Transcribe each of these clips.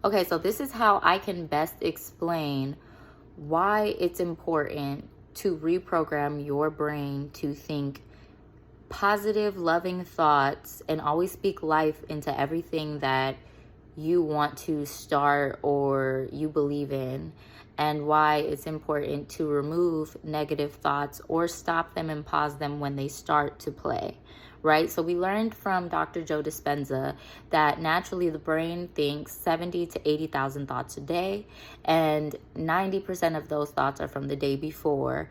Okay, so this is how I can best explain why it's important to reprogram your brain to think positive, loving thoughts and always speak life into everything that you want to start or you believe in, and why it's important to remove negative thoughts or stop them and pause them when they start to play. Right? So we learned from Dr. Joe Dispenza that naturally the brain thinks 70 to 80,000 thoughts a day, and 90% of those thoughts are from the day before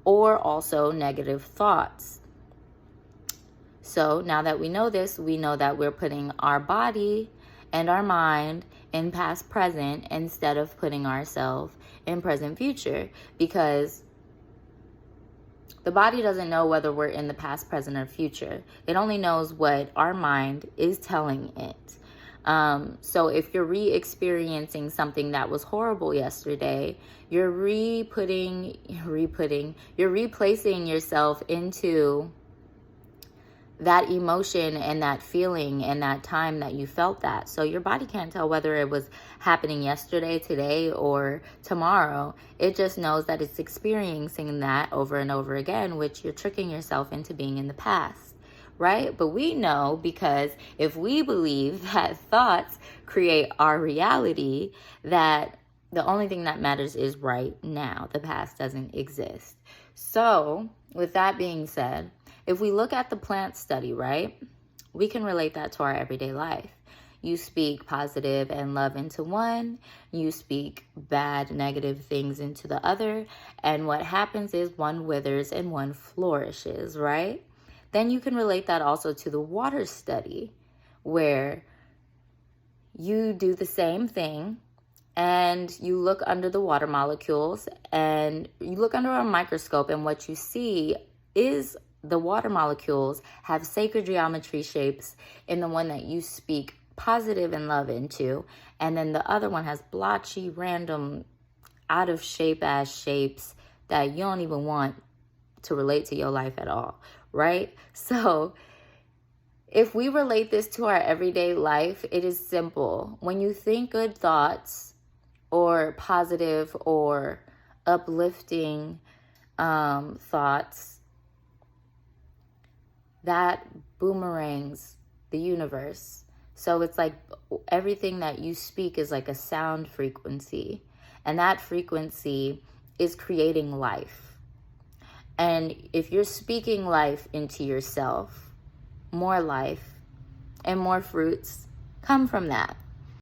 or also negative thoughts. So now that we know this, we know that we're putting our body and our mind in past present instead of putting ourselves in present future, because the body doesn't know whether we're in the past, present, or future. It only knows what our mind is telling it. So if you're re-experiencing something that was horrible yesterday, you're replacing yourself into that emotion and that feeling and that time that you felt that. So your body can't tell whether it was happening yesterday, today, or tomorrow. It just knows that it's experiencing that over and over again, which you're tricking yourself into being in the past, right? But we know, because if we believe that thoughts create our reality, that the only thing that matters is right now. The past doesn't exist. So with that being said, if we look at the plant study, right, we can relate that to our everyday life. You speak positive and love into one, you speak bad, negative things into the other, and what happens is one withers and one flourishes, right? Then you can relate that also to the water study, where you do the same thing and you look under the water molecules and you look under a microscope, and what you see is the water molecules have sacred geometry shapes in the one that you speak positive and love into, and then the other one has blotchy, random, out of shape ass shapes that you don't even want to relate to your life at all, right? So if we relate this to our everyday life, it is simple. When you think good thoughts or positive or uplifting thoughts, that boomerangs the universe. So it's like everything that you speak is like a sound frequency, and that frequency is creating life. And if you're speaking life into yourself, more life and more fruits come from that.